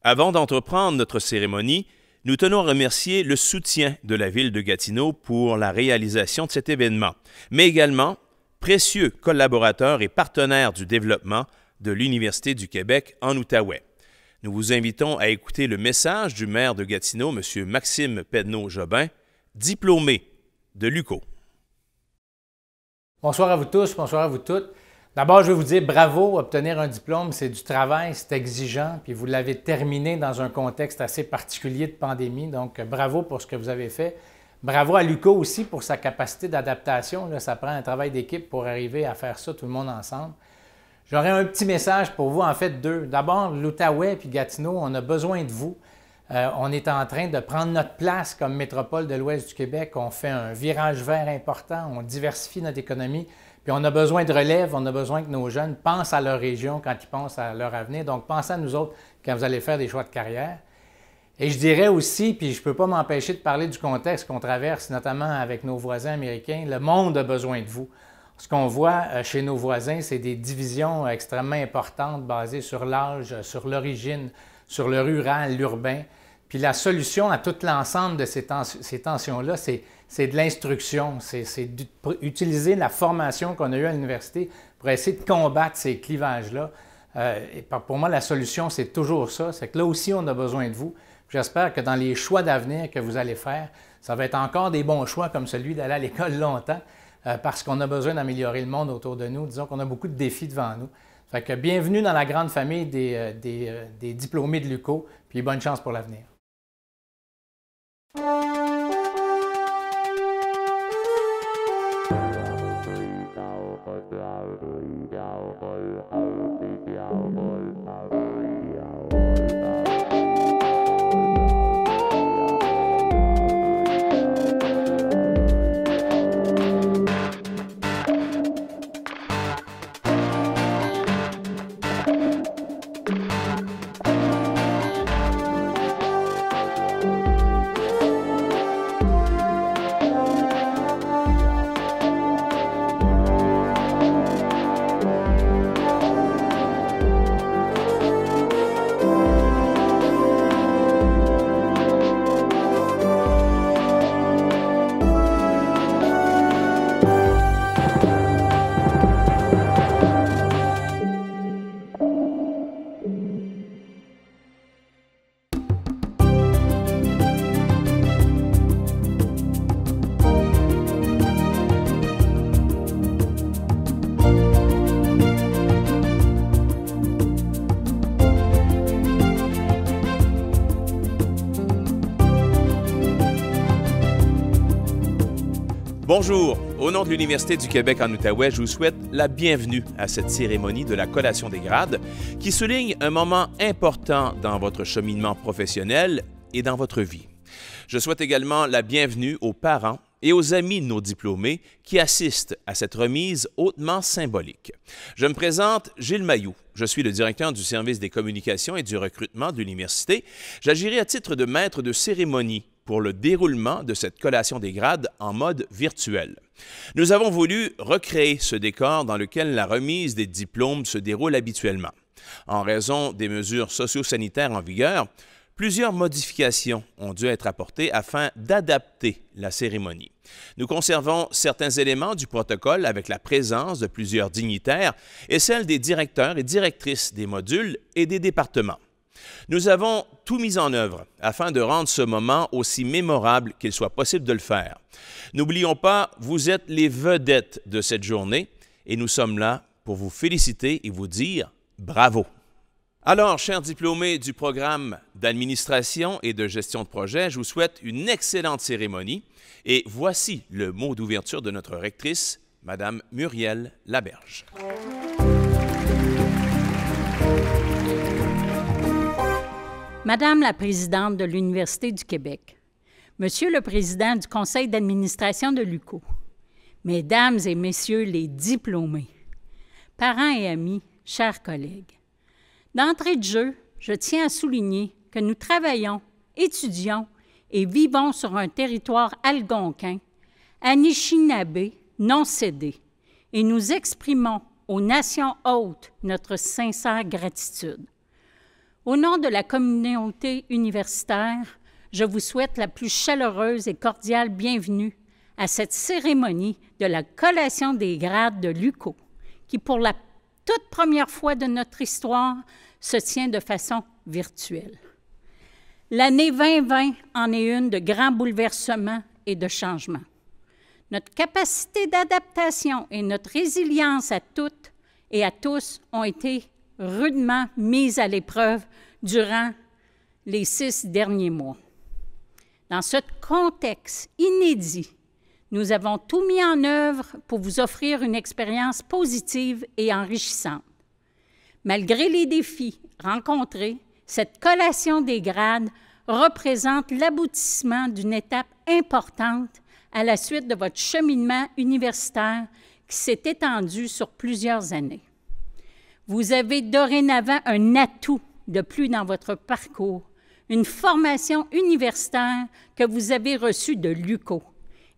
Avant d'entreprendre notre cérémonie, nous tenons à remercier le soutien de la Ville de Gatineau pour la réalisation de cet événement, mais également précieux collaborateurs et partenaires du développement de l'Université du Québec en Outaouais. Nous vous invitons à écouter le message du maire de Gatineau, M. Maxime Pedneau-Jobin, diplômé de l'UQO. Bonsoir à vous tous, bonsoir à vous toutes. D'abord, je vais vous dire bravo, obtenir un diplôme, c'est du travail, c'est exigeant, puis vous l'avez terminé dans un contexte assez particulier de pandémie, donc bravo pour ce que vous avez fait. Bravo à l'UQO aussi pour sa capacité d'adaptation. Là, ça prend un travail d'équipe pour arriver à faire ça tout le monde ensemble. J'aurais un petit message pour vous, en fait deux. D'abord, l'Outaouais puis Gatineau, on a besoin de vous. On est en train de prendre notre place comme métropole de l'Ouest du Québec. On fait un virage vert important, on diversifie notre économie. Puis on a besoin de relève, on a besoin que nos jeunes pensent à leur région quand ils pensent à leur avenir. Donc, pensez à nous autres quand vous allez faire des choix de carrière. Et je dirais aussi, puis je ne peux pas m'empêcher de parler du contexte qu'on traverse, notamment avec nos voisins américains, le monde a besoin de vous. Ce qu'on voit chez nos voisins, c'est des divisions extrêmement importantes basées sur l'âge, sur l'origine, sur le rural, l'urbain. Puis la solution à tout l'ensemble de ces tensions-là, c'est de l'instruction, c'est d'utiliser la formation qu'on a eue à l'université pour essayer de combattre ces clivages-là. Et pour moi, la solution, c'est toujours ça. C'est que là aussi, on a besoin de vous. J'espère que dans les choix d'avenir que vous allez faire, ça va être encore des bons choix comme celui d'aller à l'école longtemps parce qu'on a besoin d'améliorer le monde autour de nous. Disons qu'on a beaucoup de défis devant nous. Fait que bienvenue dans la grande famille des diplômés de l'UQO, puis bonne chance pour l'avenir. Bonjour, au nom de l'Université du Québec en Outaouais, je vous souhaite la bienvenue à cette cérémonie de la collation des grades qui souligne un moment important dans votre cheminement professionnel et dans votre vie. Je souhaite également la bienvenue aux parents et aux amis de nos diplômés qui assistent à cette remise hautement symbolique. Je me présente Gilles Mailloux. Je suis le directeur du service des communications et du recrutement de l'Université. J'agirai à titre de maître de cérémonie pour le déroulement de cette collation des grades en mode virtuel. Nous avons voulu recréer ce décor dans lequel la remise des diplômes se déroule habituellement. En raison des mesures socio-sanitaires en vigueur, plusieurs modifications ont dû être apportées afin d'adapter la cérémonie. Nous conservons certains éléments du protocole avec la présence de plusieurs dignitaires et celle des directeurs et directrices des modules et des départements. Nous avons tout mis en œuvre afin de rendre ce moment aussi mémorable qu'il soit possible de le faire. N'oublions pas, vous êtes les vedettes de cette journée et nous sommes là pour vous féliciter et vous dire bravo. Alors, chers diplômés du programme d'administration et de gestion de projet, je vous souhaite une excellente cérémonie et voici le mot d'ouverture de notre rectrice, Mme Muriel Laberge. Madame la présidente de l'Université du Québec, Monsieur le président du conseil d'administration de l'UQO, Mesdames et Messieurs les diplômés, parents et amis, chers collègues, d'entrée de jeu, je tiens à souligner que nous travaillons, étudions et vivons sur un territoire algonquin, anishinabé, non cédé, et nous exprimons aux nations hôtes notre sincère gratitude. Au nom de la communauté universitaire, je vous souhaite la plus chaleureuse et cordiale bienvenue à cette cérémonie de la collation des grades de l'UQO, qui, pour la toute première fois de notre histoire, se tient de façon virtuelle. L'année 2020 en est une de grands bouleversements et de changements. Notre capacité d'adaptation et notre résilience à toutes et à tous ont été rudement mises à l'épreuve durant les 6 derniers mois. Dans ce contexte inédit, nous avons tout mis en œuvre pour vous offrir une expérience positive et enrichissante. Malgré les défis rencontrés, cette collation des grades représente l'aboutissement d'une étape importante à la suite de votre cheminement universitaire qui s'est étendu sur plusieurs années. Vous avez dorénavant un atout de plus dans votre parcours, une formation universitaire que vous avez reçue de l'UQO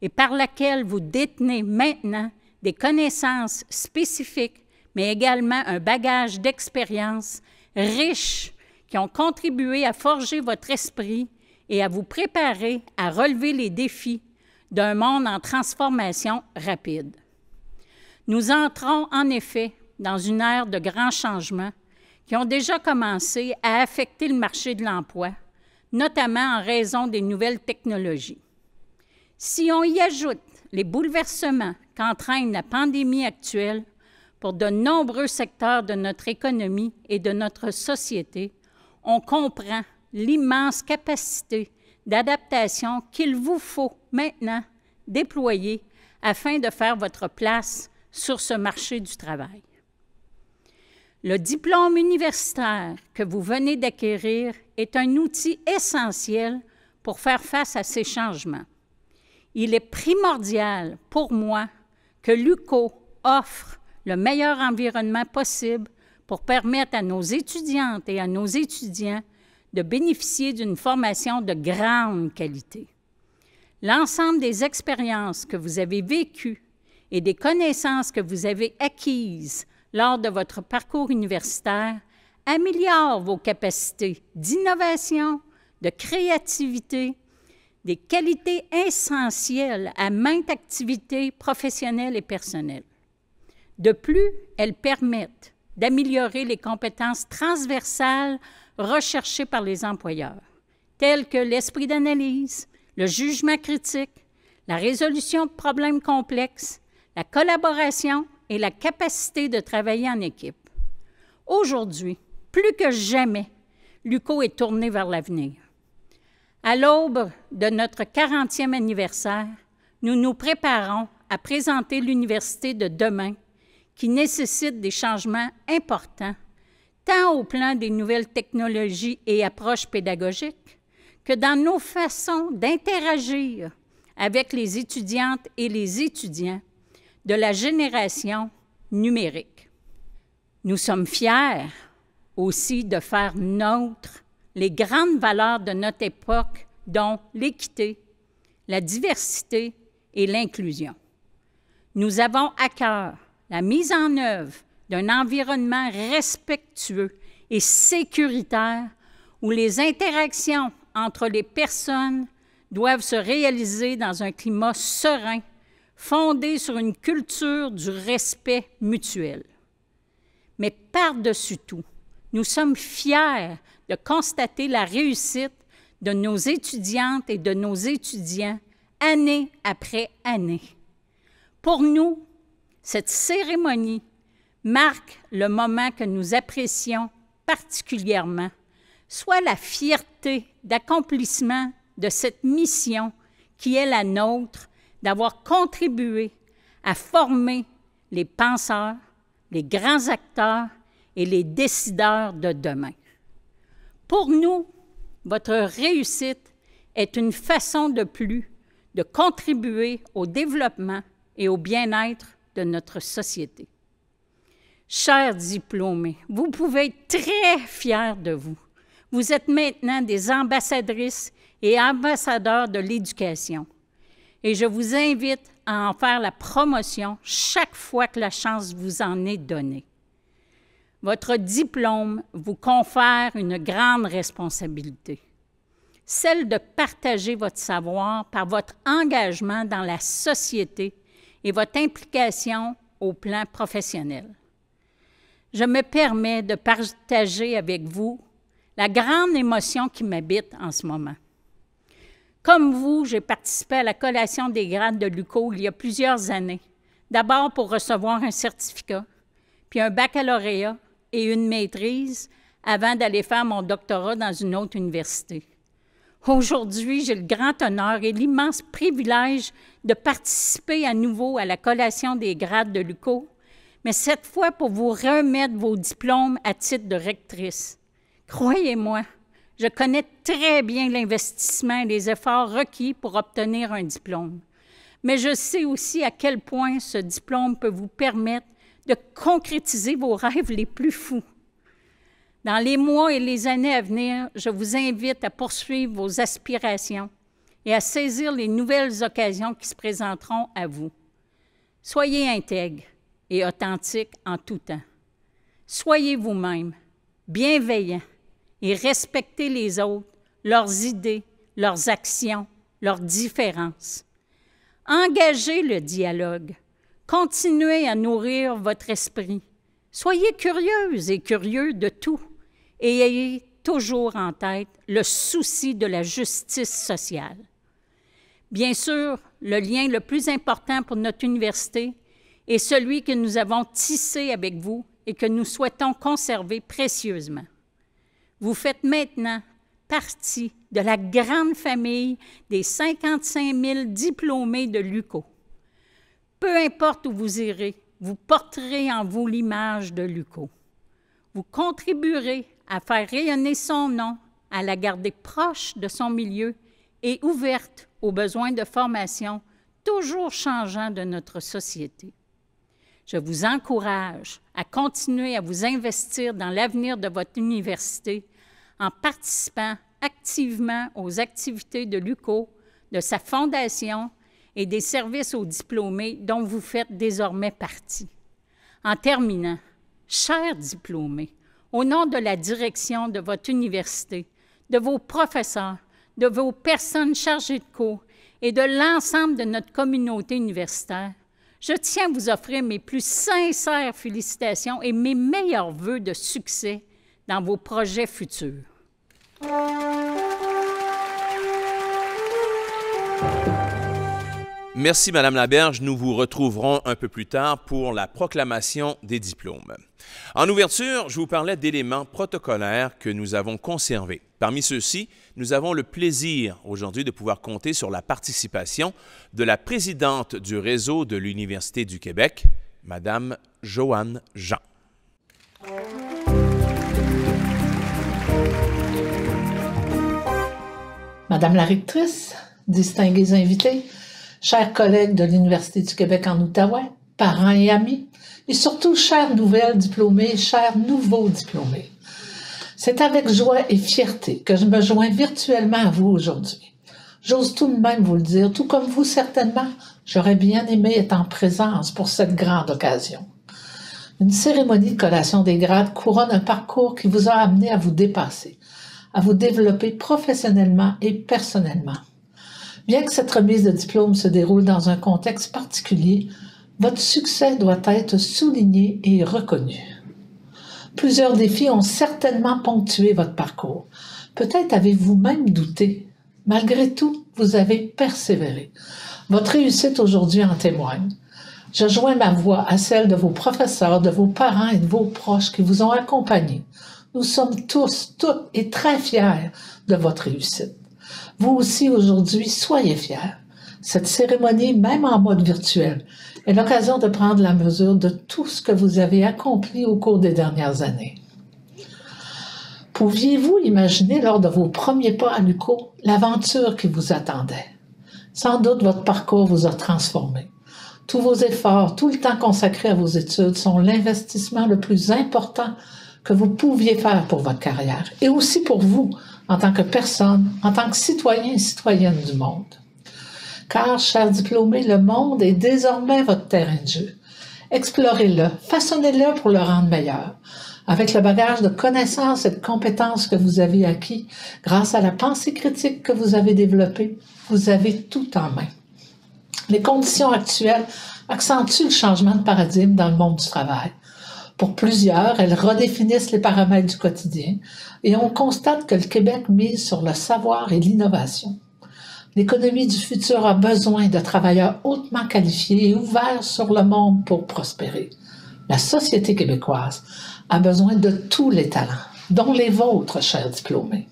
et par laquelle vous détenez maintenant des connaissances spécifiques, mais également un bagage d'expérience riche qui ont contribué à forger votre esprit et à vous préparer à relever les défis d'un monde en transformation rapide. Nous entrons en effet dans une ère de grands changements qui ont déjà commencé à affecter le marché de l'emploi, notamment en raison des nouvelles technologies. Si on y ajoute les bouleversements qu'entraîne la pandémie actuelle pour de nombreux secteurs de notre économie et de notre société, on comprend l'immense capacité d'adaptation qu'il vous faut maintenant déployer afin de faire votre place sur ce marché du travail. Le diplôme universitaire que vous venez d'acquérir est un outil essentiel pour faire face à ces changements. Il est primordial pour moi que l'UQO offre le meilleur environnement possible pour permettre à nos étudiantes et à nos étudiants de bénéficier d'une formation de grande qualité. L'ensemble des expériences que vous avez vécues et des connaissances que vous avez acquises lors de votre parcours universitaire améliorent vos capacités d'innovation, de créativité, des qualités essentielles à maintes activités professionnelles et personnelles. De plus, elles permettent d'améliorer les compétences transversales recherchées par les employeurs, telles que l'esprit d'analyse, le jugement critique, la résolution de problèmes complexes, la collaboration et la capacité de travailler en équipe. Aujourd'hui, plus que jamais, l'UQO est tourné vers l'avenir. À l'aube de notre 40e anniversaire, nous nous préparons à présenter l'université de demain qui nécessite des changements importants, tant au plan des nouvelles technologies et approches pédagogiques que dans nos façons d'interagir avec les étudiantes et les étudiants de la génération numérique. Nous sommes fiers aussi de faire nôtres les grandes valeurs de notre époque, dont l'équité, la diversité et l'inclusion. Nous avons à cœur la mise en œuvre d'un environnement respectueux et sécuritaire où les interactions entre les personnes doivent se réaliser dans un climat serein, fondé sur une culture du respect mutuel. Mais par-dessus tout, nous sommes fiers de constater la réussite de nos étudiantes et de nos étudiants année après année. Pour nous, cette cérémonie marque le moment que nous apprécions particulièrement, soit la fierté d'accomplissement de cette mission qui est la nôtre, d'avoir contribué à former les penseurs, les grands acteurs et les décideurs de demain. Pour nous, votre réussite est une façon de plus de contribuer au développement et au bien-être de notre société. Chers diplômés, vous pouvez être très fiers de vous. Vous êtes maintenant des ambassadrices et ambassadeurs de l'éducation. Et je vous invite à en faire la promotion chaque fois que la chance vous en est donnée. votre diplôme vous confère une grande responsabilité, celle de partager votre savoir par votre engagement dans la société et votre implication au plan professionnel. Je me permets de partager avec vous la grande émotion qui m'habite en ce moment. Comme vous, j'ai participé à la collation des grades de l'UQO il y a plusieurs années, d'abord pour recevoir un certificat, puis un baccalauréat et une maîtrise avant d'aller faire mon doctorat dans une autre université. Aujourd'hui, j'ai le grand honneur et l'immense privilège de participer à nouveau à la collation des grades de l'UQO, mais cette fois pour vous remettre vos diplômes à titre de rectrice. Croyez-moi, je connais très bien l'investissement et les efforts requis pour obtenir un diplôme, mais je sais aussi à quel point ce diplôme peut vous permettre de concrétiser vos rêves les plus fous. Dans les mois et les années à venir, je vous invite à poursuivre vos aspirations et à saisir les nouvelles occasions qui se présenteront à vous. Soyez intègre et authentique en tout temps. Soyez vous-même, bienveillant et respectez les autres, leurs idées, leurs actions, leurs différences. Engagez le dialogue. Continuez à nourrir votre esprit. Soyez curieuse et curieux de tout et ayez toujours en tête le souci de la justice sociale. Bien sûr, le lien le plus important pour notre université est celui que nous avons tissé avec vous et que nous souhaitons conserver précieusement. Vous faites maintenant partie de la grande famille des 55 000 diplômés de l'UQO. Peu importe où vous irez, vous porterez en vous l'image de l'UQO. Vous contribuerez à faire rayonner son nom, à la garder proche de son milieu et ouverte aux besoins de formation toujours changeants de notre société. Je vous encourage à continuer à vous investir dans l'avenir de votre université en participant activement aux activités de l'UQO, de sa fondation et des services aux diplômés dont vous faites désormais partie. En terminant, chers diplômés, au nom de la direction de votre université, de vos professeurs, de vos personnes chargées de cours et de l'ensemble de notre communauté universitaire, je tiens à vous offrir mes plus sincères félicitations et mes meilleurs vœux de succès dans vos projets futurs. Merci, Madame Laberge. Nous vous retrouverons un peu plus tard pour la proclamation des diplômes. En ouverture, je vous parlais d'éléments protocolaires que nous avons conservés. Parmi ceux-ci, nous avons le plaisir aujourd'hui de pouvoir compter sur la participation de la présidente du réseau de l'Université du Québec, Madame Joanne Jean. Madame la rectrice, distingués invités, chers collègues de l'Université du Québec en Outaouais, parents et amis, et surtout chères nouvelles diplômées, chers nouveaux diplômés. C'est avec joie et fierté que je me joins virtuellement à vous aujourd'hui. J'ose tout de même vous le dire, tout comme vous certainement, j'aurais bien aimé être en présence pour cette grande occasion. Une cérémonie de collation des grades couronne un parcours qui vous a amené à vous dépasser, à vous développer professionnellement et personnellement. Bien que cette remise de diplôme se déroule dans un contexte particulier, votre succès doit être souligné et reconnu. Plusieurs défis ont certainement ponctué votre parcours. Peut-être avez-vous même douté. Malgré tout, vous avez persévéré. Votre réussite aujourd'hui en témoigne. Je joins ma voix à celle de vos professeurs, de vos parents et de vos proches qui vous ont accompagnés. Nous sommes tous, toutes et très fiers de votre réussite. Vous aussi, aujourd'hui, soyez fiers. Cette cérémonie, même en mode virtuel, est l'occasion de prendre la mesure de tout ce que vous avez accompli au cours des dernières années. Pouviez-vous imaginer lors de vos premiers pas à l'UQO l'aventure qui vous attendait? Sans doute votre parcours vous a transformé. Tous vos efforts, tout le temps consacré à vos études sont l'investissement le plus important que vous pouviez faire pour votre carrière et aussi pour vous en tant que personne, en tant que citoyen et citoyenne du monde. Car, chers diplômés, le monde est désormais votre terrain de jeu. Explorez-le, façonnez-le pour le rendre meilleur. Avec le bagage de connaissances et de compétences que vous avez acquis grâce à la pensée critique que vous avez développée, vous avez tout en main. Les conditions actuelles accentuent le changement de paradigme dans le monde du travail. Pour plusieurs, elles redéfinissent les paramètres du quotidien et on constate que le Québec mise sur le savoir et l'innovation. L'économie du futur a besoin de travailleurs hautement qualifiés et ouverts sur le monde pour prospérer. La société québécoise a besoin de tous les talents, dont les vôtres, chers diplômés.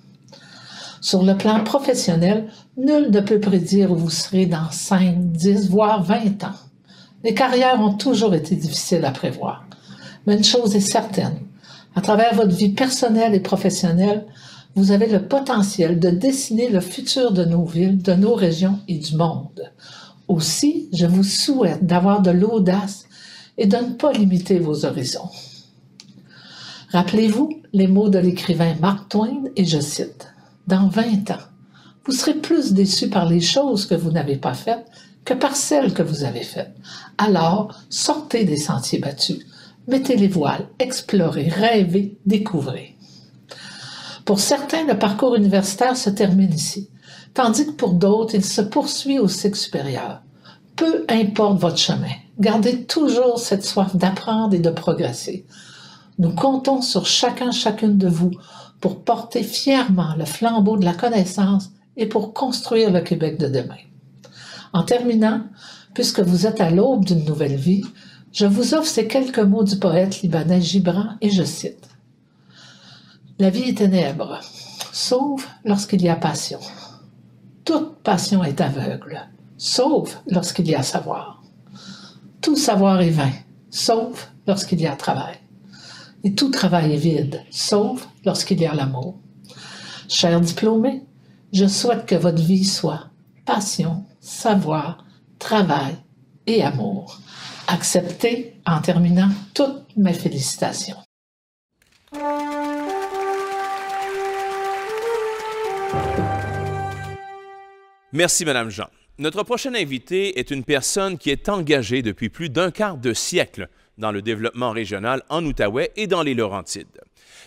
Sur le plan professionnel, nul ne peut prédire où vous serez dans 5, 10, voire 20 ans. Les carrières ont toujours été difficiles à prévoir. Mais une chose est certaine, à travers votre vie personnelle et professionnelle, vous avez le potentiel de dessiner le futur de nos villes, de nos régions et du monde. Aussi, je vous souhaite d'avoir de l'audace et de ne pas limiter vos horizons. Rappelez-vous les mots de l'écrivain Mark Twain, et je cite, « Dans 20 ans, vous serez plus déçus par les choses que vous n'avez pas faites que par celles que vous avez faites. Alors, sortez des sentiers battus, mettez les voiles, explorez, rêvez, découvrez. » Pour certains, le parcours universitaire se termine ici, tandis que pour d'autres, il se poursuit au cycle supérieur. Peu importe votre chemin, gardez toujours cette soif d'apprendre et de progresser. Nous comptons sur chacune de vous pour porter fièrement le flambeau de la connaissance et pour construire le Québec de demain. En terminant, puisque vous êtes à l'aube d'une nouvelle vie, je vous offre ces quelques mots du poète libanais Gibran et je cite. « La vie est ténèbre, sauf lorsqu'il y a passion. Toute passion est aveugle, sauf lorsqu'il y a savoir. Tout savoir est vain, sauf lorsqu'il y a travail. Et tout travail est vide, sauf lorsqu'il y a l'amour. Chers diplômés, je souhaite que votre vie soit passion, savoir, travail et amour. Acceptez, en terminant, toutes mes félicitations. Merci, Madame Jean. Notre prochaine invitée est une personne qui est engagée depuis plus d'un quart de siècle dans le développement régional en Outaouais et dans les Laurentides.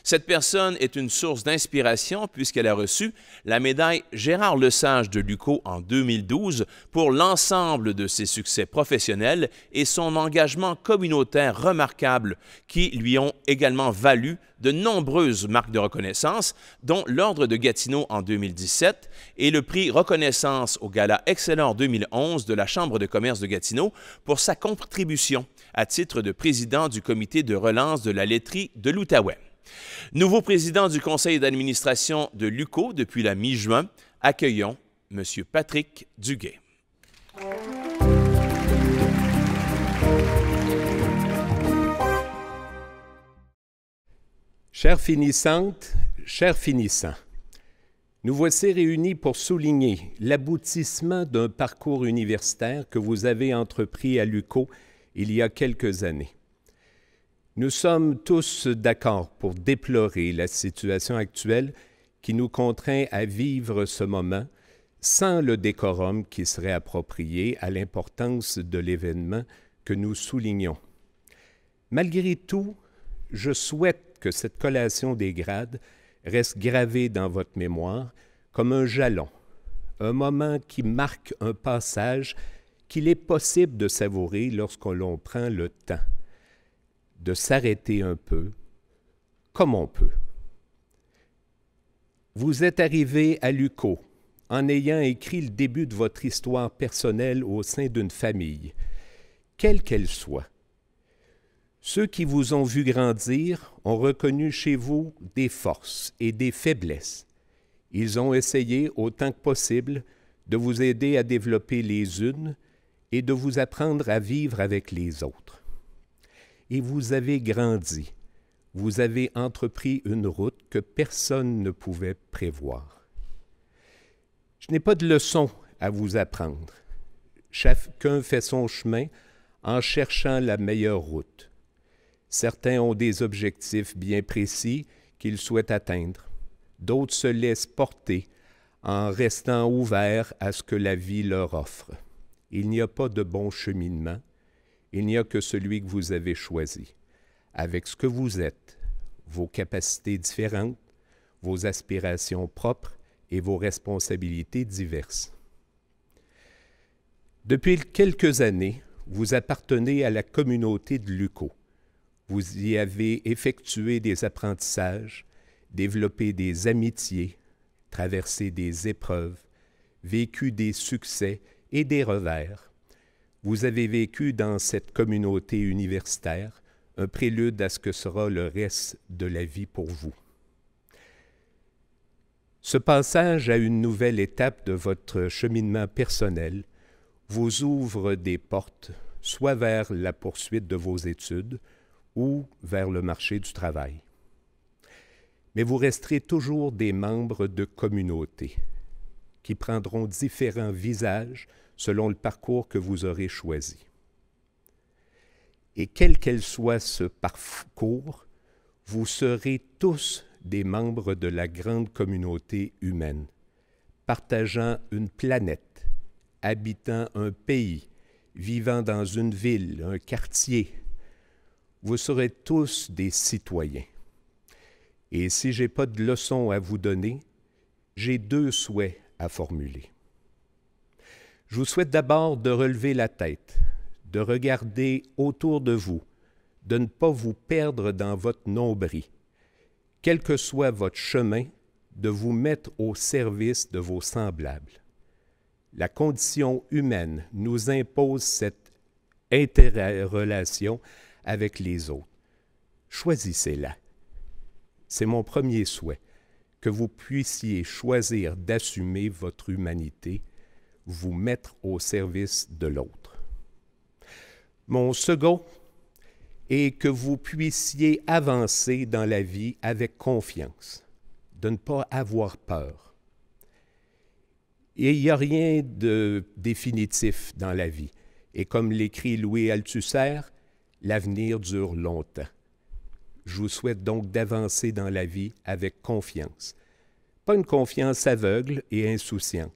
Cette personne est une source d'inspiration puisqu'elle a reçu la médaille Gérard Lesage de l'UQO en 2012 pour l'ensemble de ses succès professionnels et son engagement communautaire remarquable qui lui ont également valu de nombreuses marques de reconnaissance, dont l'Ordre de Gatineau en 2017 et le prix Reconnaissance au Gala Excellent 2011 de la Chambre de commerce de Gatineau pour sa contribution à titre de président du comité de relance de la laiterie de l'Outaouais. Nouveau président du conseil d'administration de l'UQO depuis la mi-juin, accueillons M. Patrick Duguay. Chères finissantes, chers finissants, nous voici réunis pour souligner l'aboutissement d'un parcours universitaire que vous avez entrepris à l'UQO il y a quelques années. Nous sommes tous d'accord pour déplorer la situation actuelle qui nous contraint à vivre ce moment sans le décorum qui serait approprié à l'importance de l'événement que nous soulignons. Malgré tout, je souhaite que cette collation des grades reste gravée dans votre mémoire comme un jalon, un moment qui marque un passage qu'il est possible de savourer lorsque l'on prend le temps de s'arrêter un peu, comme on peut. Vous êtes arrivé à l'UQO en ayant écrit le début de votre histoire personnelle au sein d'une famille, quelle qu'elle soit. Ceux qui vous ont vu grandir ont reconnu chez vous des forces et des faiblesses. Ils ont essayé, autant que possible, de vous aider à développer les unes et de vous apprendre à vivre avec les autres. Et vous avez grandi, vous avez entrepris une route que personne ne pouvait prévoir. Je n'ai pas de leçon à vous apprendre. Chacun fait son chemin en cherchant la meilleure route. Certains ont des objectifs bien précis qu'ils souhaitent atteindre. D'autres se laissent porter en restant ouverts à ce que la vie leur offre. Il n'y a pas de bon cheminement. Il n'y a que celui que vous avez choisi. Avec ce que vous êtes, vos capacités différentes, vos aspirations propres et vos responsabilités diverses. Depuis quelques années, vous appartenez à la communauté de l'UQO. Vous y avez effectué des apprentissages, développé des amitiés, traversé des épreuves, vécu des succès et des revers. Vous avez vécu dans cette communauté universitaire un prélude à ce que sera le reste de la vie pour vous. Ce passage à une nouvelle étape de votre cheminement personnel vous ouvre des portes, soit vers la poursuite de vos études ou vers le marché du travail. Mais vous resterez toujours des membres de communautés qui prendront différents visages selon le parcours que vous aurez choisi. Et quel qu'elle soit ce parcours, vous serez tous des membres de la grande communauté humaine, partageant une planète, habitant un pays, vivant dans une ville, un quartier. Vous serez tous des citoyens. Et si je n'ai pas de leçon à vous donner, j'ai 2 souhaits à formuler. Je vous souhaite d'abord de relever la tête, de regarder autour de vous, de ne pas vous perdre dans votre nombril. Quel que soit votre chemin, de vous mettre au service de vos semblables. La condition humaine nous impose cette interrelation avec les autres. Choisissez-la. C'est mon premier souhait, que vous puissiez choisir d'assumer votre humanité, vous mettre au service de l'autre. Mon second est que vous puissiez avancer dans la vie avec confiance, de ne pas avoir peur. Et il n'y a rien de définitif dans la vie. Et comme l'écrit Louis Althusser, l'avenir dure longtemps. Je vous souhaite donc d'avancer dans la vie avec confiance. Pas une confiance aveugle et insouciante.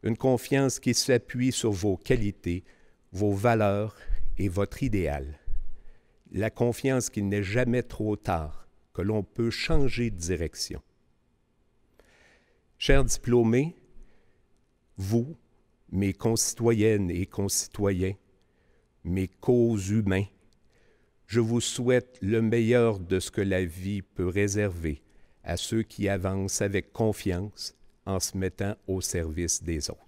Une confiance qui s'appuie sur vos qualités, vos valeurs et votre idéal. La confiance qu'il n'est jamais trop tard, que l'on peut changer de direction. Chers diplômés, vous, mes concitoyennes et concitoyens, mes co-humains, je vous souhaite le meilleur de ce que la vie peut réserver à ceux qui avancent avec confiance en se mettant au service des autres.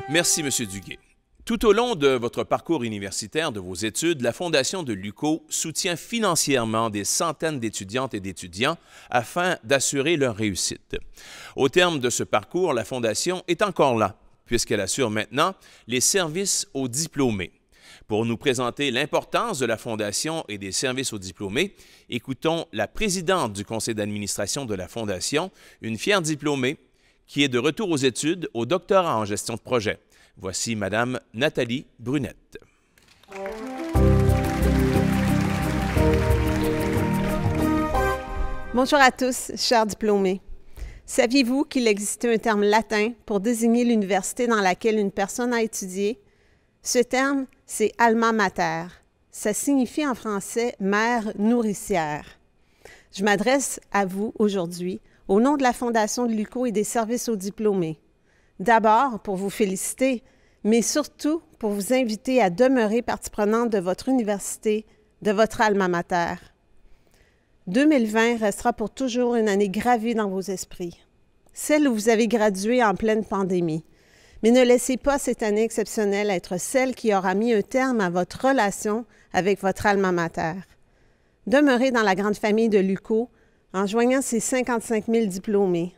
Merci, M. Duguay. Tout au long de votre parcours universitaire, de vos études, la Fondation de l'UQO soutient financièrement des centaines d'étudiantes et d'étudiants afin d'assurer leur réussite. Au terme de ce parcours, la Fondation est encore là, puisqu'elle assure maintenant les services aux diplômés. Pour nous présenter l'importance de la Fondation et des services aux diplômés, écoutons la présidente du conseil d'administration de la Fondation, une fière diplômée qui est de retour aux études au doctorat en gestion de projet. Voici Mme Nathalie Brunette. Bonjour à tous, chers diplômés. Saviez-vous qu'il existait un terme latin pour désigner l'université dans laquelle une personne a étudié? Ce terme, c'est « alma mater ». Ça signifie en français « mère nourricière ». Je m'adresse à vous aujourd'hui au nom de la Fondation de l'UQO et des services aux diplômés. D'abord, pour vous féliciter, mais surtout pour vous inviter à demeurer partie prenante de votre université, de votre alma mater. 2020 restera pour toujours une année gravée dans vos esprits, celle où vous avez gradué en pleine pandémie. Mais ne laissez pas cette année exceptionnelle être celle qui aura mis un terme à votre relation avec votre alma mater. Demeurez dans la grande famille de l'UQO en joignant ces 55 000 diplômés.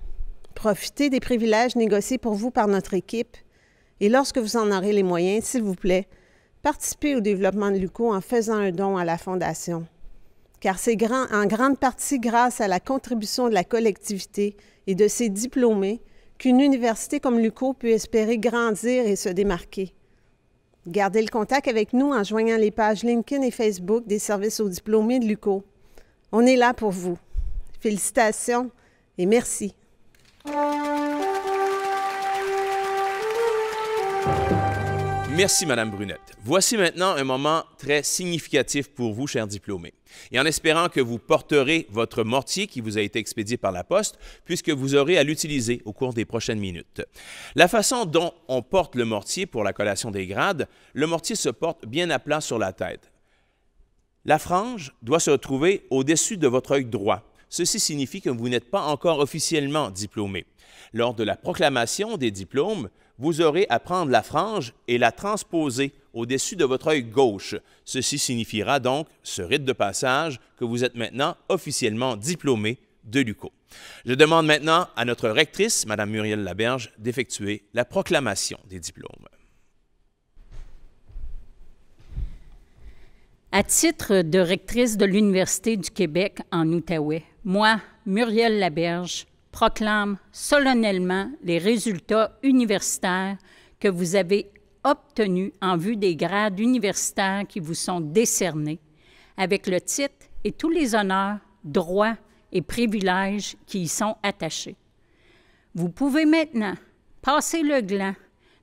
Profitez des privilèges négociés pour vous par notre équipe et lorsque vous en aurez les moyens, s'il vous plaît, participez au développement de l'UQO en faisant un don à la Fondation. Car c'est en grande partie grâce à la contribution de la collectivité et de ses diplômés qu'une université comme l'UQO peut espérer grandir et se démarquer. Gardez le contact avec nous en joignant les pages LinkedIn et Facebook des services aux diplômés de l'UQO. On est là pour vous. Félicitations et merci. Merci, Madame Brunette. Voici maintenant un moment très significatif pour vous, chers diplômés. Et en espérant que vous porterez votre mortier qui vous a été expédié par la poste, puisque vous aurez à l'utiliser au cours des prochaines minutes. La façon dont on porte le mortier pour la collation des grades, le mortier se porte bien à plat sur la tête. La frange doit se retrouver au-dessus de votre œil droit. Ceci signifie que vous n'êtes pas encore officiellement diplômé. Lors de la proclamation des diplômes, vous aurez à prendre la frange et la transposer au-dessus de votre œil gauche. Ceci signifiera donc, ce rite de passage, que vous êtes maintenant officiellement diplômé de l'UQO. Je demande maintenant à notre rectrice, Mme Muriel Laberge, d'effectuer la proclamation des diplômes. À titre de rectrice de l'Université du Québec en Outaouais, moi, Muriel Laberge, proclame solennellement les résultats universitaires que vous avez obtenus en vue des grades universitaires qui vous sont décernés, avec le titre et tous les honneurs, droits et privilèges qui y sont attachés. Vous pouvez maintenant passer le gland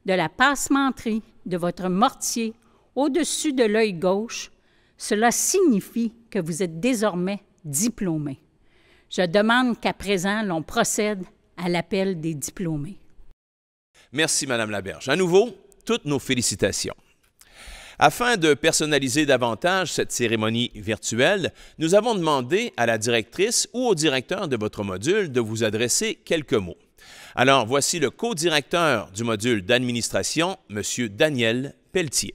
de la passementerie de votre mortier au-dessus de l'œil gauche. Cela signifie que vous êtes désormais diplômé. Je demande qu'à présent, l'on procède à l'appel des diplômés. Merci, Mme Laberge. À nouveau, toutes nos félicitations. Afin de personnaliser davantage cette cérémonie virtuelle, nous avons demandé à la directrice ou au directeur de votre module de vous adresser quelques mots. Alors, voici le co-directeur du module d'administration, M. Daniel Pelletier.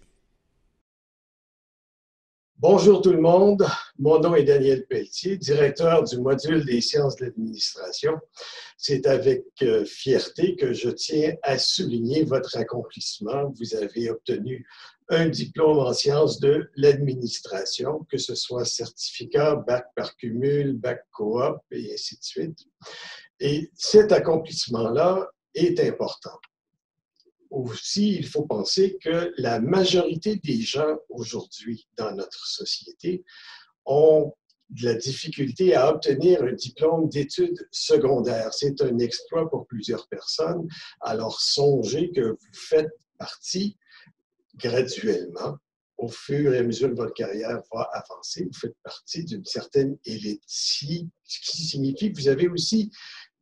Bonjour tout le monde, mon nom est Daniel Pelletier, directeur du module des sciences de l'administration. C'est avec fierté que je tiens à souligner votre accomplissement. Vous avez obtenu un diplôme en sciences de l'administration, que ce soit certificat, bac par cumul, bac coop et ainsi de suite. Et cet accomplissement-là est important. Aussi, il faut penser que la majorité des gens aujourd'hui dans notre société ont de la difficulté à obtenir un diplôme d'études secondaires. C'est un exploit pour plusieurs personnes. Alors, songez que vous faites partie graduellement, au fur et à mesure que votre carrière va avancer, vous faites partie d'une certaine élite, ce qui signifie que vous avez aussi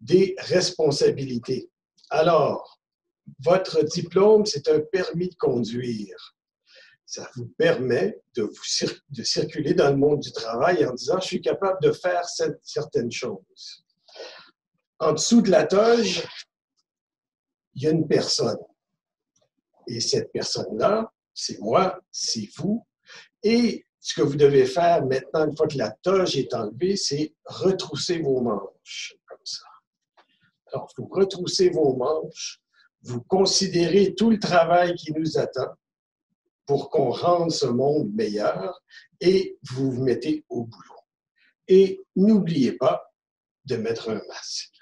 des responsabilités. Alors, votre diplôme, c'est un permis de conduire. Ça vous permet de circuler dans le monde du travail en disant « je suis capable de faire certaines choses ». En dessous de la toge, il y a une personne. Et cette personne-là, c'est moi, c'est vous. Et ce que vous devez faire maintenant, une fois que la toge est enlevée, c'est retrousser vos manches, comme ça. Alors, vous retroussez vos manches, vous considérez tout le travail qui nous attend pour qu'on rende ce monde meilleur et vous vous mettez au boulot. Et n'oubliez pas de mettre un masque.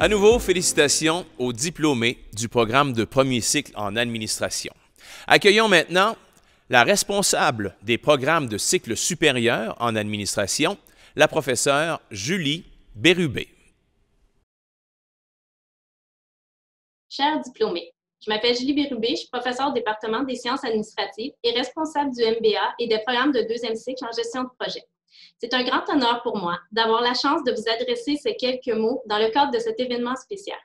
À nouveau, félicitations aux diplômés du programme de premier cycle en administration. Accueillons maintenant la responsable des programmes de cycle supérieur en administration, la professeure Julie Bérubé. Chers diplômés, je m'appelle Julie Bérubé, je suis professeure au département des sciences administratives et responsable du MBA et des programmes de deuxième cycle en gestion de projet. C'est un grand honneur pour moi d'avoir la chance de vous adresser ces quelques mots dans le cadre de cet événement spécial.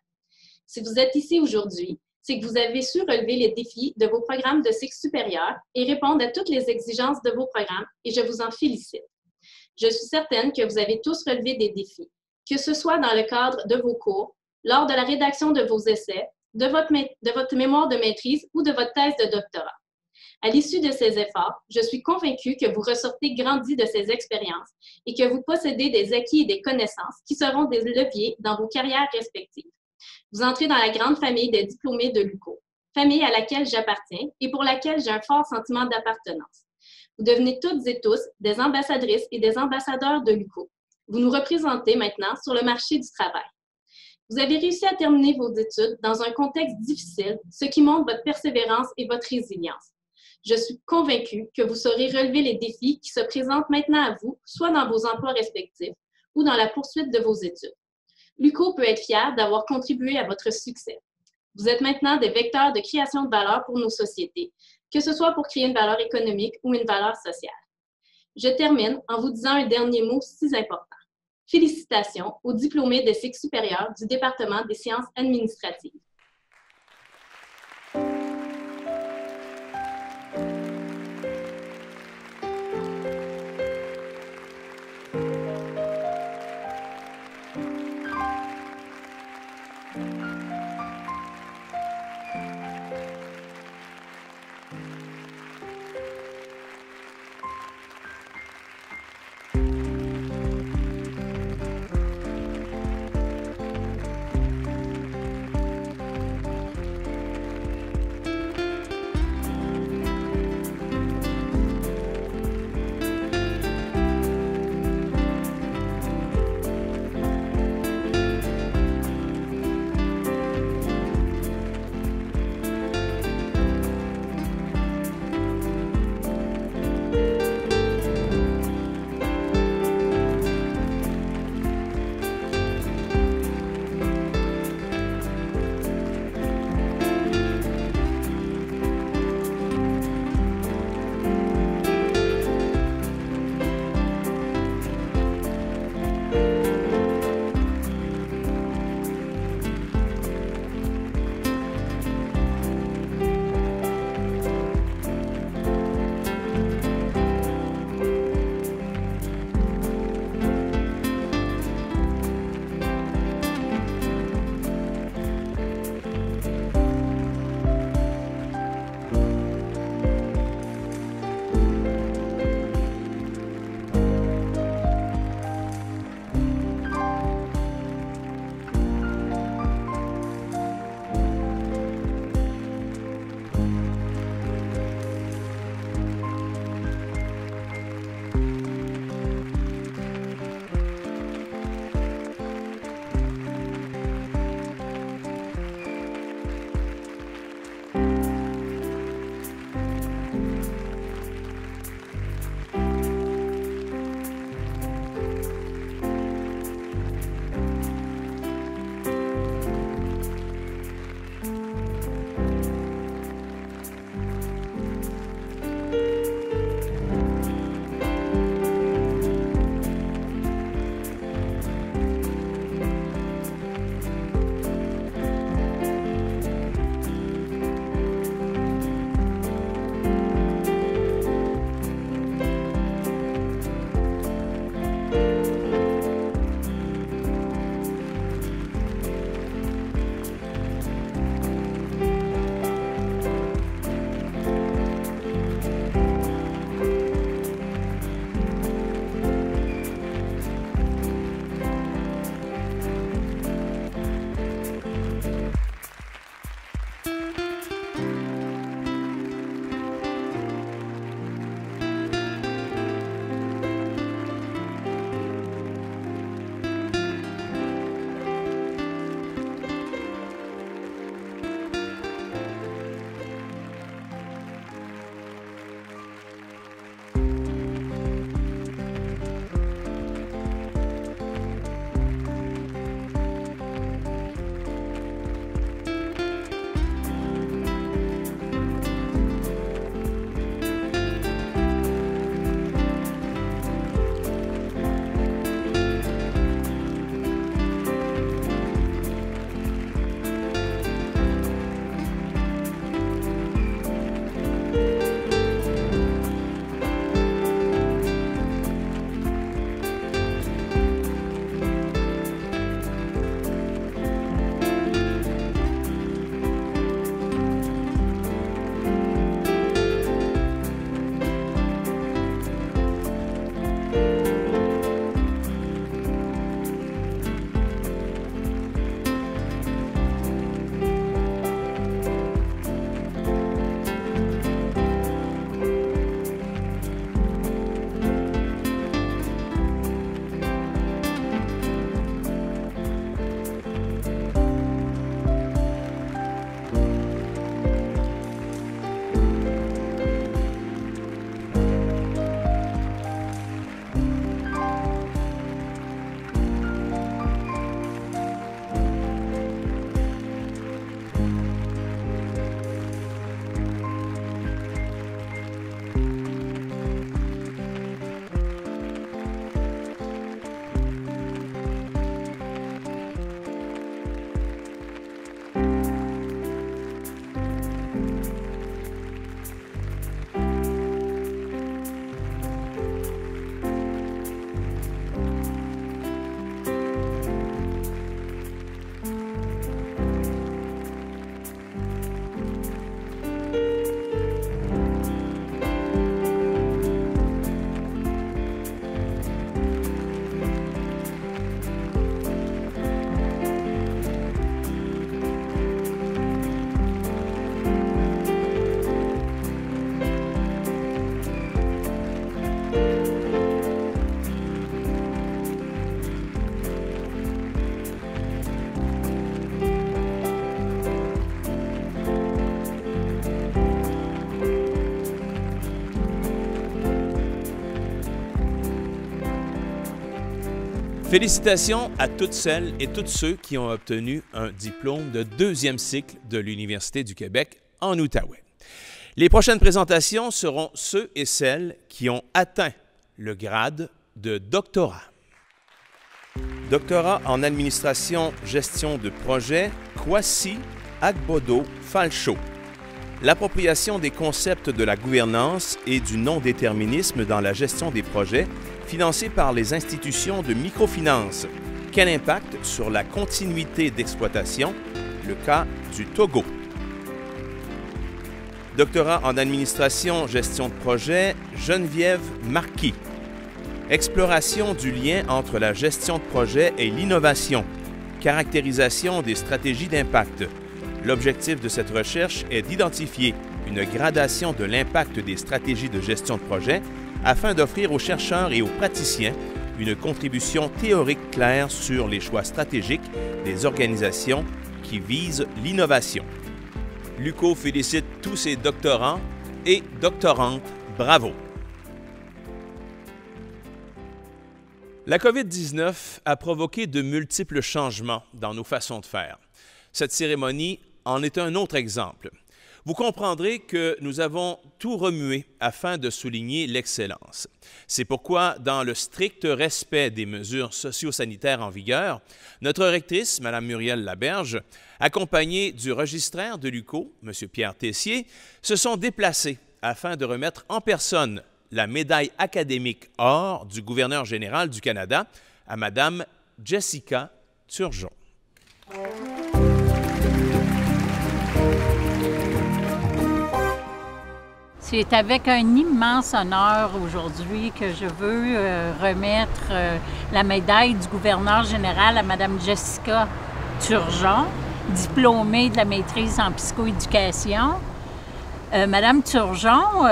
Si vous êtes ici aujourd'hui, c'est que vous avez su relever les défis de vos programmes de cycle supérieur et répondre à toutes les exigences de vos programmes, et je vous en félicite. Je suis certaine que vous avez tous relevé des défis, que ce soit dans le cadre de vos cours, lors de la rédaction de vos essais, de votre mémoire de maîtrise ou de votre thèse de doctorat. À l'issue de ces efforts, je suis convaincue que vous ressortez grandis de ces expériences et que vous possédez des acquis et des connaissances qui seront des leviers dans vos carrières respectives. Vous entrez dans la grande famille des diplômés de l'UQO, famille à laquelle j'appartiens et pour laquelle j'ai un fort sentiment d'appartenance. Vous devenez toutes et tous des ambassadrices et des ambassadeurs de l'UQO. Vous nous représentez maintenant sur le marché du travail. Vous avez réussi à terminer vos études dans un contexte difficile, ce qui montre votre persévérance et votre résilience. Je suis convaincue que vous saurez relever les défis qui se présentent maintenant à vous, soit dans vos emplois respectifs ou dans la poursuite de vos études. L'UQO peut être fier d'avoir contribué à votre succès. Vous êtes maintenant des vecteurs de création de valeur pour nos sociétés, que ce soit pour créer une valeur économique ou une valeur sociale. Je termine en vous disant un dernier mot si important. Félicitations aux diplômés des cycles supérieurs du département des sciences administratives. Félicitations à toutes celles et tous ceux qui ont obtenu un diplôme de deuxième cycle de l'Université du Québec en Outaouais. Les prochaines présentations seront ceux et celles qui ont atteint le grade de doctorat. Doctorat en administration gestion de projet, Kwasi Agbodo Falcho. L'appropriation des concepts de la gouvernance et du non-déterminisme dans la gestion des projets financés par les institutions de microfinance. Quel impact sur la continuité d'exploitation? Le cas du Togo. Doctorat en administration gestion de projet, Geneviève Marquis. Exploration du lien entre la gestion de projet et l'innovation. Caractérisation des stratégies d'impact. L'objectif de cette recherche est d'identifier une gradation de l'impact des stratégies de gestion de projet afin d'offrir aux chercheurs et aux praticiens une contribution théorique claire sur les choix stratégiques des organisations qui visent l'innovation. L'UQO félicite tous ses doctorants et doctorantes. Bravo! La COVID-19 a provoqué de multiples changements dans nos façons de faire. Cette cérémonie en est un autre exemple. Vous comprendrez que nous avons tout remué afin de souligner l'excellence. C'est pourquoi, dans le strict respect des mesures socio-sanitaires en vigueur, notre rectrice, Mme Muriel Laberge, accompagnée du registraire de l'UQO, M. Pierre Tessier, se sont déplacés afin de remettre en personne la médaille académique or du gouverneur général du Canada à Mme Jessica Turgeon. C'est avec un immense honneur aujourd'hui que je veux remettre la médaille du gouverneur général à Mme Jessica Turgeon, diplômée de la maîtrise en psychoéducation. Mme Turgeon,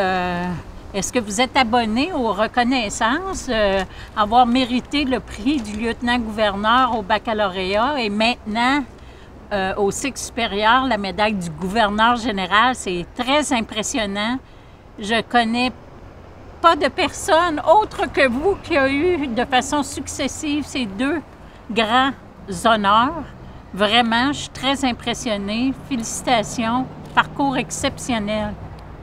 est-ce que vous êtes abonnée aux reconnaissances, avoir mérité le prix du lieutenant-gouverneur au baccalauréat et maintenant au cycle supérieur, la médaille du gouverneur général? C'est très impressionnant. Je connais pas de personne autre que vous qui a eu de façon successive ces deux grands honneurs. Vraiment, je suis très impressionnée. Félicitations, parcours exceptionnel.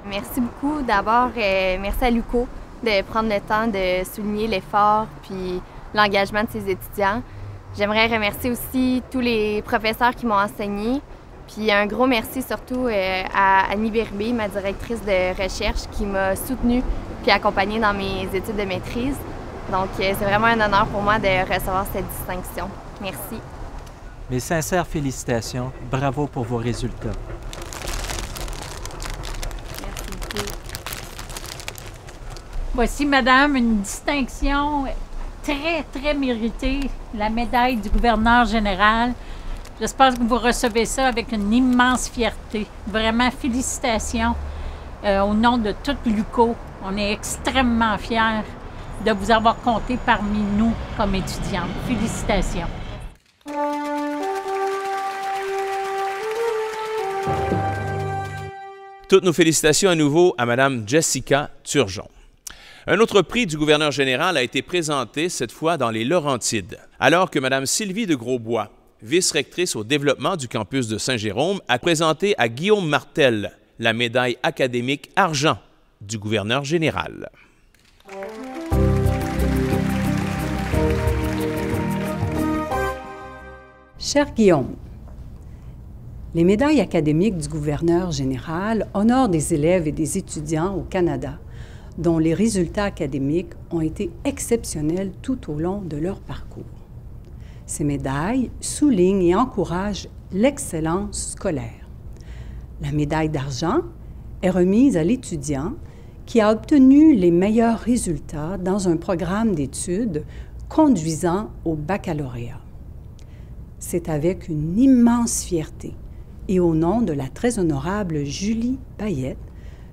Merci beaucoup. D'abord, merci à l'UQO de prendre le temps de souligner l'effort puis l'engagement de ses étudiants. J'aimerais remercier aussi tous les professeurs qui m'ont enseigné. Puis un gros merci surtout à Annie Bérubé, ma directrice de recherche, qui m'a soutenue puis accompagnée dans mes études de maîtrise. Donc c'est vraiment un honneur pour moi de recevoir cette distinction. Merci. Mes sincères félicitations. Bravo pour vos résultats. Merci beaucoup. Voici, madame, une distinction très, très méritée, la médaille du gouverneur général. J'espère que vous recevez ça avec une immense fierté. Vraiment, félicitations au nom de toute l'UQO. On est extrêmement fiers de vous avoir compté parmi nous comme étudiantes. Félicitations. Toutes nos félicitations à nouveau à Mme Jessica Turgeon. Un autre prix du gouverneur général a été présenté cette fois dans les Laurentides, alors que Mme Sylvie de Grosbois, vice-rectrice au développement du campus de Saint-Jérôme, a présenté à Guillaume Martel la médaille académique argent du gouverneur général. Cher Guillaume, les médailles académiques du gouverneur général honorent des élèves et des étudiants au Canada dont les résultats académiques ont été exceptionnels tout au long de leur parcours. Ces médailles soulignent et encouragent l'excellence scolaire. La médaille d'argent est remise à l'étudiant qui a obtenu les meilleurs résultats dans un programme d'études conduisant au baccalauréat. C'est avec une immense fierté et au nom de la très honorable Julie Payette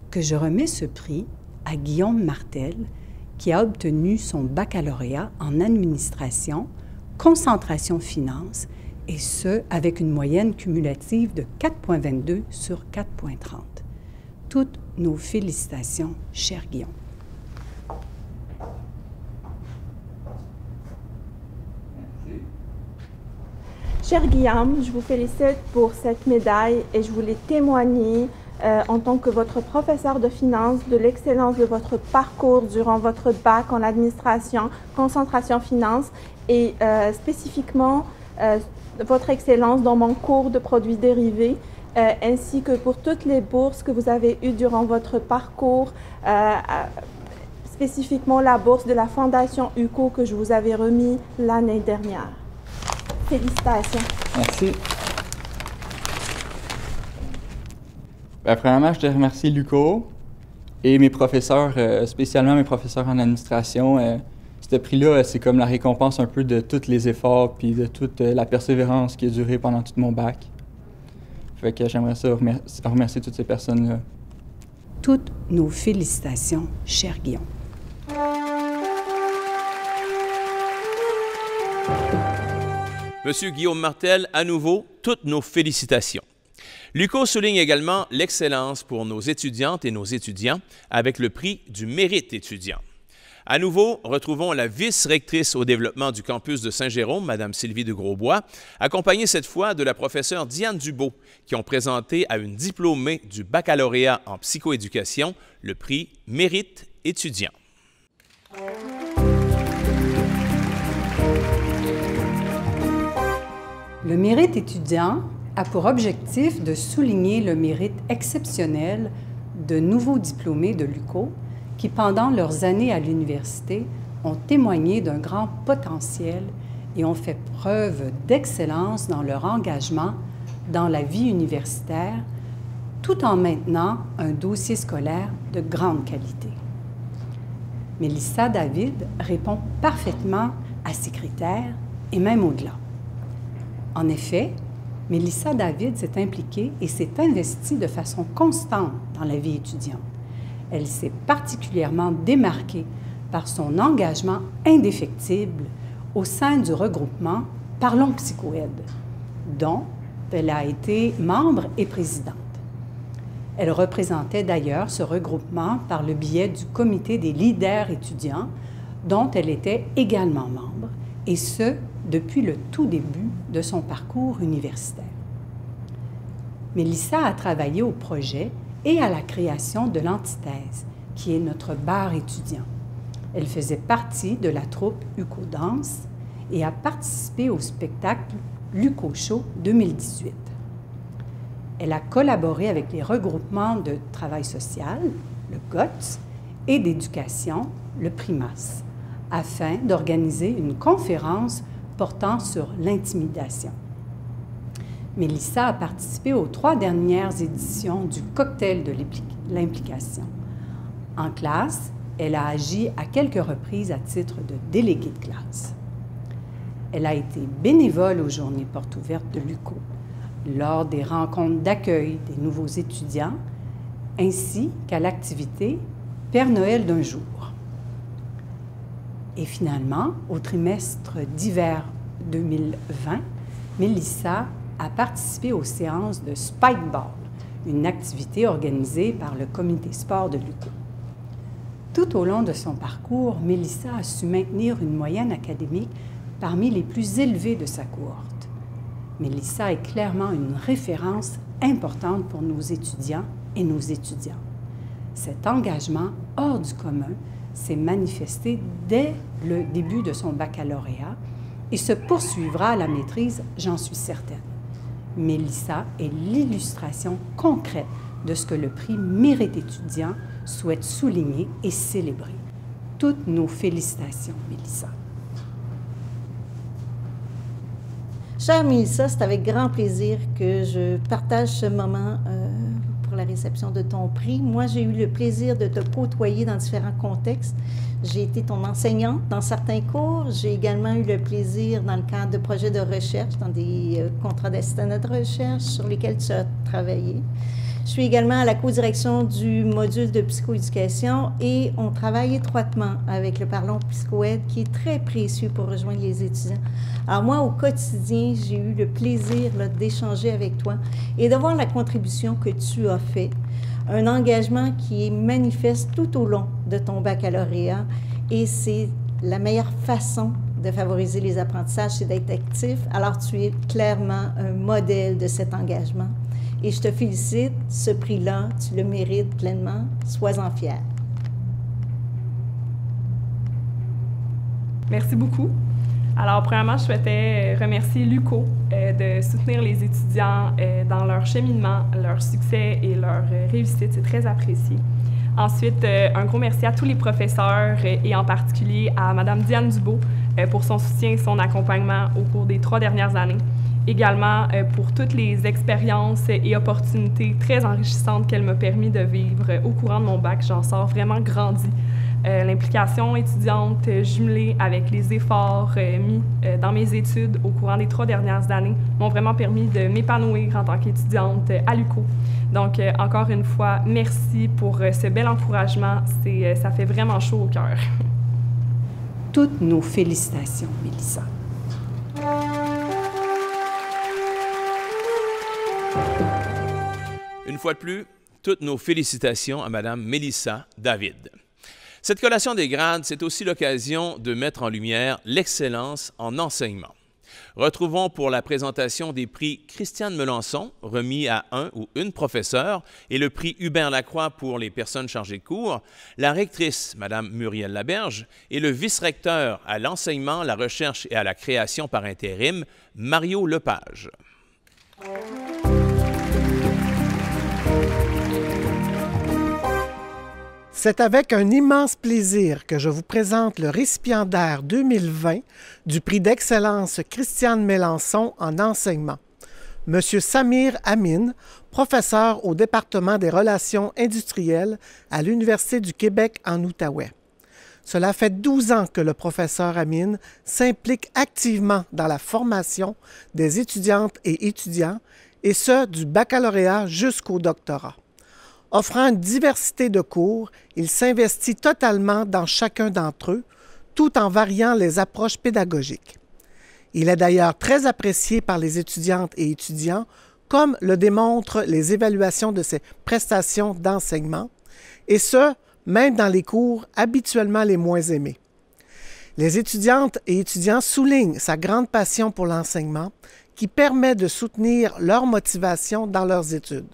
que je remets ce prix à Guillaume Martel qui a obtenu son baccalauréat en administration, concentration finance, et ce, avec une moyenne cumulative de 4,22 sur 4,30. Toutes nos félicitations, cher Guillaume. Cher Guillaume, je vous félicite pour cette médaille et je voulais témoigner en tant que votre professeur de finance de l'excellence de votre parcours durant votre bac en administration, concentration finance et spécifiquement votre excellence dans mon cours de produits dérivés ainsi que pour toutes les bourses que vous avez eues durant votre parcours, spécifiquement la bourse de la Fondation UCO que je vous avais remis l'année dernière. Félicitations. Merci. Premièrement, je te remercie, Luco, et mes professeurs, spécialement mes professeurs en administration. Ce prix-là, c'est comme la récompense un peu de tous les efforts puis de toute la persévérance qui a duré pendant tout mon bac. Fait que j'aimerais ça remercier toutes ces personnes-là. Toutes nos félicitations, cher Guillaume. Monsieur Guillaume Martel, à nouveau, toutes nos félicitations. L'UQO souligne également l'excellence pour nos étudiantes et nos étudiants avec le prix du mérite étudiant. À nouveau, retrouvons la vice-rectrice au développement du campus de Saint-Jérôme, Mme Sylvie de Grosbois, accompagnée cette fois de la professeure Diane Dubeau, qui ont présenté à une diplômée du baccalauréat en psychoéducation le prix Mérite étudiant. Le mérite étudiant a pour objectif de souligner le mérite exceptionnel de nouveaux diplômés de l'UQO qui, pendant leurs années à l'université, ont témoigné d'un grand potentiel et ont fait preuve d'excellence dans leur engagement dans la vie universitaire, tout en maintenant un dossier scolaire de grande qualité. Mélissa David répond parfaitement à ces critères et même au-delà. En effet, Mélissa David s'est impliquée et s'est investie de façon constante dans la vie étudiante. Elle s'est particulièrement démarquée par son engagement indéfectible au sein du regroupement Parlons Psychoède, dont elle a été membre et présidente. Elle représentait d'ailleurs ce regroupement par le biais du comité des leaders étudiants, dont elle était également membre, et ce, depuis le tout début de son parcours universitaire. Mélissa a travaillé au projet et à la création de l'Antithèse, qui est notre bar étudiant. Elle faisait partie de la troupe UQO Danse et a participé au spectacle l'UQO Show 2018. Elle a collaboré avec les regroupements de travail social, le GOTS, et d'éducation, le PRIMAS, afin d'organiser une conférence portant sur l'intimidation. Mélissa a participé aux 3 dernières éditions du Cocktail de l'implication. En classe, elle a agi à quelques reprises à titre de déléguée de classe. Elle a été bénévole aux journées portes ouvertes de l'UQO, lors des rencontres d'accueil des nouveaux étudiants, ainsi qu'à l'activité Père Noël d'un jour. Et finalement, au trimestre d'hiver 2020, Mélissa a participé aux séances de Spikeball, une activité organisée par le comité sport de l'UQO. Tout au long de son parcours, Mélissa a su maintenir une moyenne académique parmi les plus élevées de sa cohorte. Mélissa est clairement une référence importante pour nos étudiants et nos étudiantes. Cet engagement hors du commun s'est manifesté dès le début de son baccalauréat et se poursuivra à la maîtrise, j'en suis certaine. Mélissa est l'illustration concrète de ce que le prix Mérite étudiant souhaite souligner et célébrer. Toutes nos félicitations, Mélissa. Chère Mélissa, c'est avec grand plaisir que je partage ce moment pour la réception de ton prix. Moi, j'ai eu le plaisir de te côtoyer dans différents contextes. J'ai été ton enseignante dans certains cours. J'ai également eu le plaisir, dans le cadre de projets de recherche, dans des contrats d'assistant de recherche sur lesquels tu as travaillé. Je suis également à la co-direction du module de psychoéducation et on travaille étroitement avec le Parlons Psychoède qui est très précieux pour rejoindre les étudiants. Alors moi, au quotidien, j'ai eu le plaisir d'échanger avec toi et de voir la contribution que tu as faite, un engagement qui est manifeste tout au long de ton baccalauréat et c'est la meilleure façon de favoriser les apprentissages, c'est d'être actif. Alors, tu es clairement un modèle de cet engagement. Et je te félicite, ce prix-là, tu le mérites pleinement. Sois-en fier. Merci beaucoup. Alors, premièrement, je souhaitais remercier l'UQO de soutenir les étudiants dans leur cheminement, leur succès et leur réussite. C'est très apprécié. Ensuite, un gros merci à tous les professeurs et en particulier à Mme Diane Dubo pour son soutien et son accompagnement au cours des 3 dernières années. Également pour toutes les expériences et opportunités très enrichissantes qu'elle m'a permis de vivre au courant de mon bac. J'en sors vraiment grandi. L'implication étudiante jumelée avec les efforts mis dans mes études au courant des 3 dernières années m'ont vraiment permis de m'épanouir en tant qu'étudiante à l'UQO. Donc, encore une fois, merci pour ce bel encouragement. Ça fait vraiment chaud au cœur. Toutes nos félicitations, Mélissa. Une fois de plus, toutes nos félicitations à Mme Mélissa David. Cette collation des grades, c'est aussi l'occasion de mettre en lumière l'excellence en enseignement. Retrouvons pour la présentation des prix Christiane Melançon, remis à un ou une professeure, et le prix Hubert Lacroix pour les personnes chargées de cours, la rectrice, Mme Muriel Laberge, et le vice-recteur à l'enseignement, la recherche et à la création par intérim, Mario Lepage. C'est avec un immense plaisir que je vous présente le récipiendaire 2020 du prix d'excellence Christiane Melançon en enseignement, M. Samir Amin, professeur au département des relations industrielles à l'Université du Québec en Outaouais. Cela fait 12 ans que le professeur Amin s'implique activement dans la formation des étudiantes et étudiants, et ce, du baccalauréat jusqu'au doctorat. Offrant une diversité de cours, il s'investit totalement dans chacun d'entre eux, tout en variant les approches pédagogiques. Il est d'ailleurs très apprécié par les étudiantes et étudiants, comme le démontrent les évaluations de ses prestations d'enseignement, et ce, même dans les cours habituellement les moins aimés. Les étudiantes et étudiants soulignent sa grande passion pour l'enseignement, qui permet de soutenir leur motivation dans leurs études.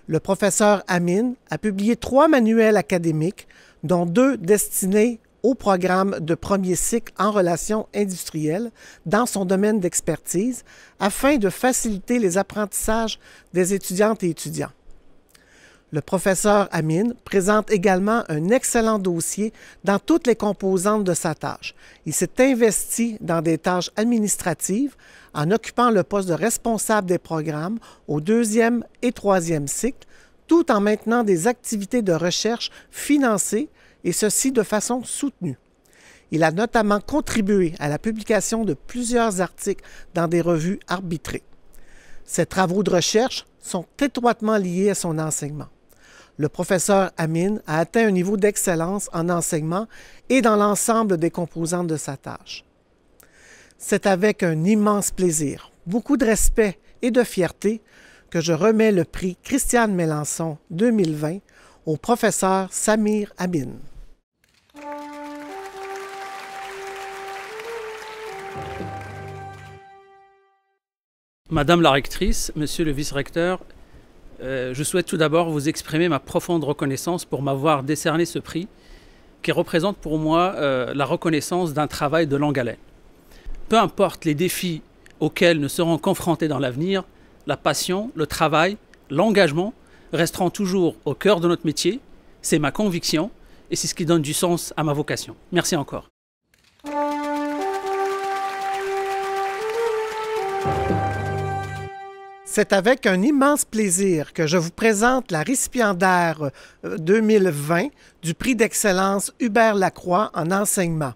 Le professeur Amin a publié 3 manuels académiques, dont 2 destinés au programme de premier cycle en relations industrielles dans son domaine d'expertise, afin de faciliter les apprentissages des étudiantes et étudiants. Le professeur Amin présente également un excellent dossier dans toutes les composantes de sa tâche. Il s'est investi dans des tâches administratives en occupant le poste de responsable des programmes au 2e et 3e cycle, tout en maintenant des activités de recherche financées, et ceci de façon soutenue. Il a notamment contribué à la publication de plusieurs articles dans des revues arbitrées. Ses travaux de recherche sont étroitement liés à son enseignement. Le professeur Amin a atteint un niveau d'excellence en enseignement et dans l'ensemble des composantes de sa tâche. C'est avec un immense plaisir, beaucoup de respect et de fierté que je remets le prix Christiane Melançon 2020 au professeur Samir Amin. Madame la rectrice, monsieur le vice-recteur, je souhaite tout d'abord vous exprimer ma profonde reconnaissance pour m'avoir décerné ce prix qui représente pour moi la reconnaissance d'un travail de longue haleine. Peu importe les défis auxquels nous serons confrontés dans l'avenir, la passion, le travail, l'engagement resteront toujours au cœur de notre métier. C'est ma conviction et c'est ce qui donne du sens à ma vocation. Merci encore. C'est avec un immense plaisir que je vous présente la récipiendaire 2020 du prix d'excellence Hubert Lacroix en enseignement,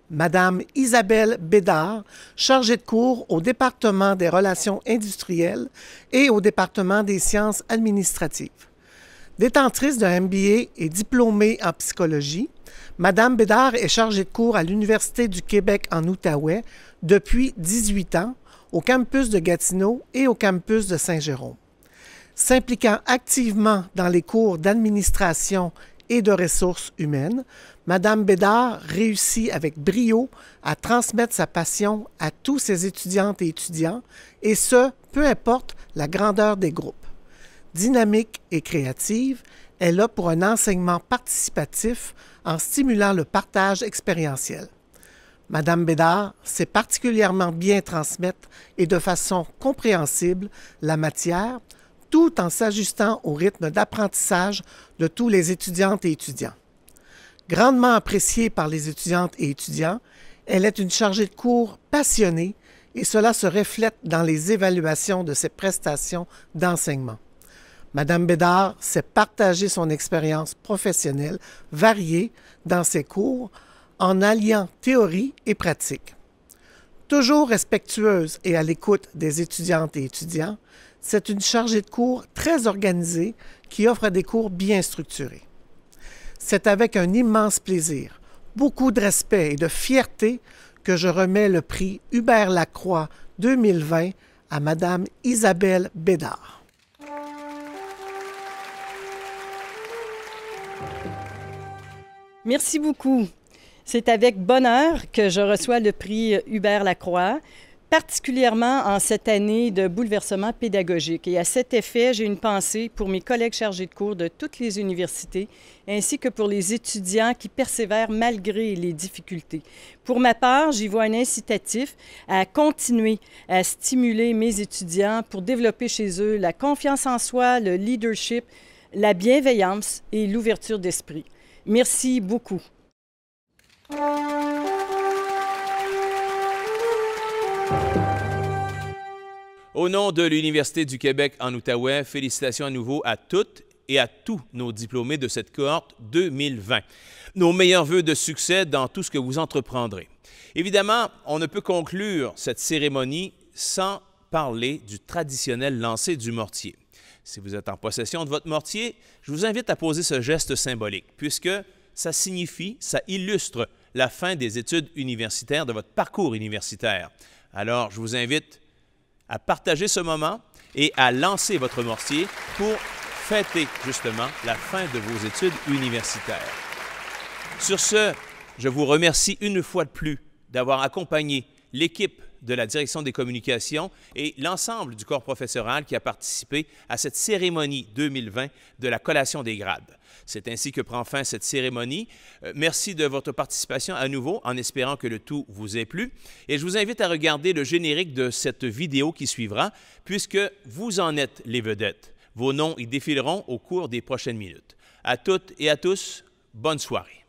Madame Isabelle Bédard, chargée de cours au département des relations industrielles et au département des sciences administratives. Détentrice d'un MBA et diplômée en psychologie, Madame Bédard est chargée de cours à l'Université du Québec en Outaouais depuis 18 ans, au campus de Gatineau et au campus de Saint-Jérôme. S'impliquant activement dans les cours d'administration et de ressources humaines, Madame Bédard réussit avec brio à transmettre sa passion à tous ses étudiantes et étudiants, et ce, peu importe la grandeur des groupes. Dynamique et créative, elle a pour un enseignement participatif en stimulant le partage expérientiel. Madame Bédard sait particulièrement bien transmettre et de façon compréhensible la matière, tout en s'ajustant au rythme d'apprentissage de tous les étudiantes et étudiants. Grandement appréciée par les étudiantes et étudiants, elle est une chargée de cours passionnée et cela se reflète dans les évaluations de ses prestations d'enseignement. Madame Bédard sait partager son expérience professionnelle variée dans ses cours en alliant théorie et pratique. Toujours respectueuse et à l'écoute des étudiantes et étudiants, c'est une chargée de cours très organisée qui offre des cours bien structurés. C'est avec un immense plaisir, beaucoup de respect et de fierté que je remets le prix Hubert Lacroix 2020 à Madame Isabelle Bédard. Merci beaucoup. C'est avec bonheur que je reçois le prix Hubert Lacroix, particulièrement en cette année de bouleversement pédagogique. Et à cet effet, j'ai une pensée pour mes collègues chargés de cours de toutes les universités, ainsi que pour les étudiants qui persévèrent malgré les difficultés. Pour ma part, j'y vois un incitatif à continuer à stimuler mes étudiants pour développer chez eux la confiance en soi, le leadership, la bienveillance et l'ouverture d'esprit. Merci beaucoup. Au nom de l'Université du Québec en Outaouais, félicitations à nouveau à toutes et à tous nos diplômés de cette cohorte 2020. Nos meilleurs vœux de succès dans tout ce que vous entreprendrez. Évidemment, on ne peut conclure cette cérémonie sans parler du traditionnel lancer du mortier. Si vous êtes en possession de votre mortier, je vous invite à poser ce geste symbolique, puisque ça signifie, ça illustre la fin des études universitaires, de votre parcours universitaire. Alors, je vous invite à partager ce moment et à lancer votre mortier pour fêter justement la fin de vos études universitaires. Sur ce, je vous remercie une fois de plus d'avoir accompagné l'équipe de la Direction des communications et l'ensemble du corps professoral qui a participé à cette cérémonie 2020 de la collation des grades. C'est ainsi que prend fin cette cérémonie. Merci de votre participation à nouveau, en espérant que le tout vous ait plu. Et je vous invite à regarder le générique de cette vidéo qui suivra, puisque vous en êtes les vedettes. Vos noms y défileront au cours des prochaines minutes. À toutes et à tous, bonne soirée.